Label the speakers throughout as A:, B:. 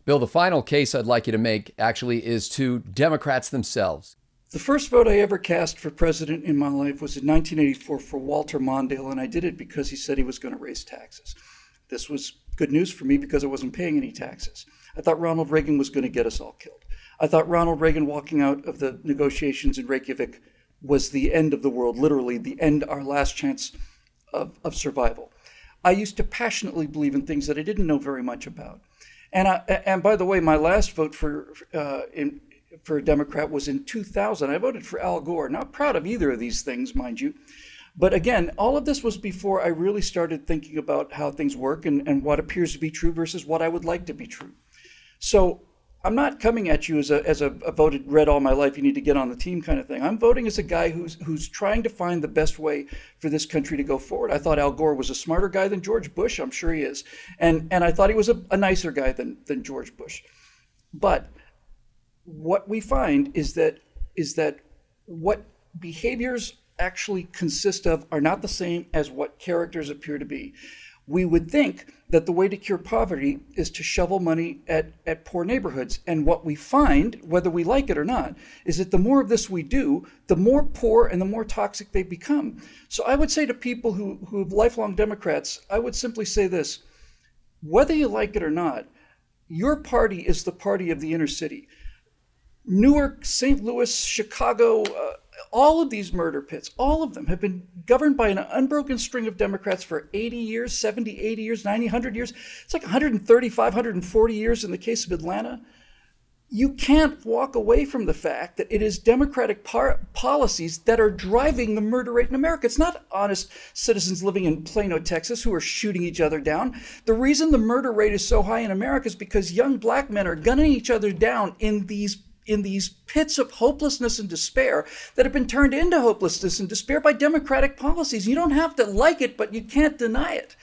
A: Bill, the final case I'd like you to make actually is to Democrats themselves.
B: The first vote I ever cast for president in my life was in 1984 for Walter Mondale, and I did it because he said he was going to raise taxes. This was good news for me because I wasn't paying any taxes. I thought Ronald Reagan was going to get us all killed. I thought Ronald Reagan walking out of the negotiations in Reykjavik was the end of the world, literally the end, our last chance of survival. I used to passionately believe in things that I didn't know very much about. And by the way, my last vote for a Democrat was in 2000. I voted for Al Gore. Not proud of either of these things, mind you. But again, all of this was before I really started thinking about how things work and what appears to be true versus what I would like to be true. So I'm not coming at you as a voted red all my life, you need to get on the team kind of thing. I'm voting as a guy who's trying to find the best way for this country to go forward. I thought Al Gore was a smarter guy than George Bush. I'm sure he is. And I thought he was a nicer guy than George Bush. But what we find is that what behaviors actually consist of are not the same as what characters appear to be. We would think that the way to cure poverty is to shovel money at poor neighborhoods. And what we find, whether we like it or not, is that the more of this we do, the more poor and the more toxic they become. So I would say to people who are lifelong Democrats, I would simply say this: whether you like it or not, your party is the party of the inner city. Newark, St. Louis, Chicago, all of these murder pits, all of them have been governed by an unbroken string of Democrats for 80 years, 70, 80 years, 90, 100 years. It's like 135, 140 years in the case of Atlanta. You can't walk away from the fact that it is Democratic policies that are driving the murder rate in America. It's not honest citizens living in Plano, Texas, who are shooting each other down. The reason the murder rate is so high in America is because young black men are gunning each other down in these pits of hopelessness and despair that have been turned into hopelessness and despair by Democratic policies. You don't have to like it, but you can't deny it.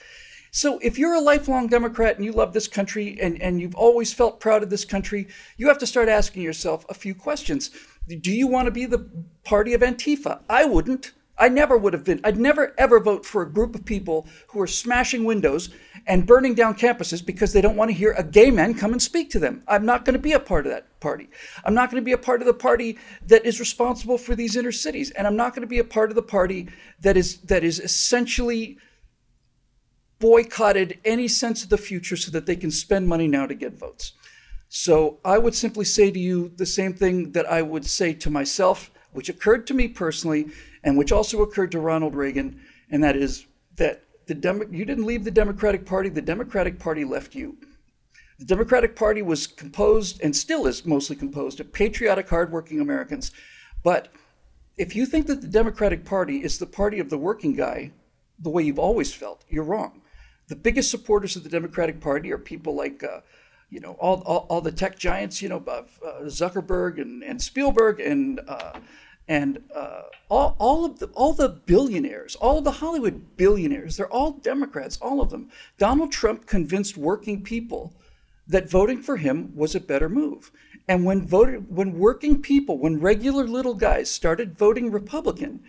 B: So if you're a lifelong Democrat and you love this country and you've always felt proud of this country, you have to start asking yourself a few questions. Do you want to be the party of Antifa? I wouldn't. I never would have been. I'd never, ever vote for a group of people who are smashing windows and burning down campuses because they don't want to hear a gay man come and speak to them. I'm not going to be a part of that party. I'm not going to be a part of the party that is responsible for these inner cities. And I'm not going to be a part of the party that is essentially boycotted any sense of the future so that they can spend money now to get votes. So I would simply say to you the same thing that I would say to myself, which occurred to me personally, and which also occurred to Ronald Reagan, and that is that you didn't leave the Democratic Party, the Democratic Party left you. The Democratic Party was composed, and still is mostly composed, of patriotic, hardworking Americans. But if you think that the Democratic Party is the party of the working guy, the way you've always felt, you're wrong. The biggest supporters of the Democratic Party are people like all the tech giants, Zuckerberg and Spielberg and all the billionaires, all of the Hollywood billionaires. They're all Democrats, all of them. Donald Trump convinced working people that voting for him was a better move. And when working people, when regular little guys started voting Republican,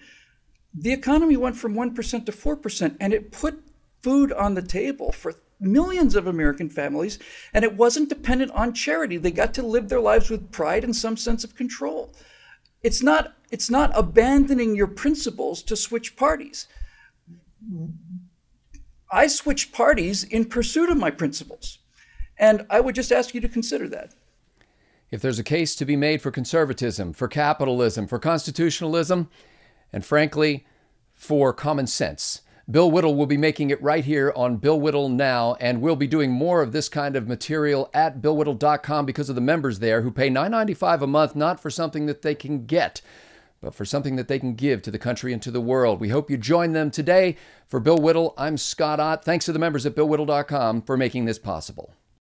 B: the economy went from 1% to 4%, and it put food on the table for millions of American families, and it wasn't dependent on charity. They got to live their lives with pride and some sense of control. It's not abandoning your principles to switch parties. I switched parties in pursuit of my principles, and I would just ask you to consider that.
A: If there's a case to be made for conservatism, for capitalism, for constitutionalism, and frankly, for common sense, Bill Whittle will be making it right here on Bill Whittle Now, and we'll be doing more of this kind of material at BillWhittle.com because of the members there who pay $9.95 a month, not for something that they can get, but for something that they can give to the country and to the world. We hope you join them today. For Bill Whittle, I'm Scott Ott. Thanks to the members at BillWhittle.com for making this possible.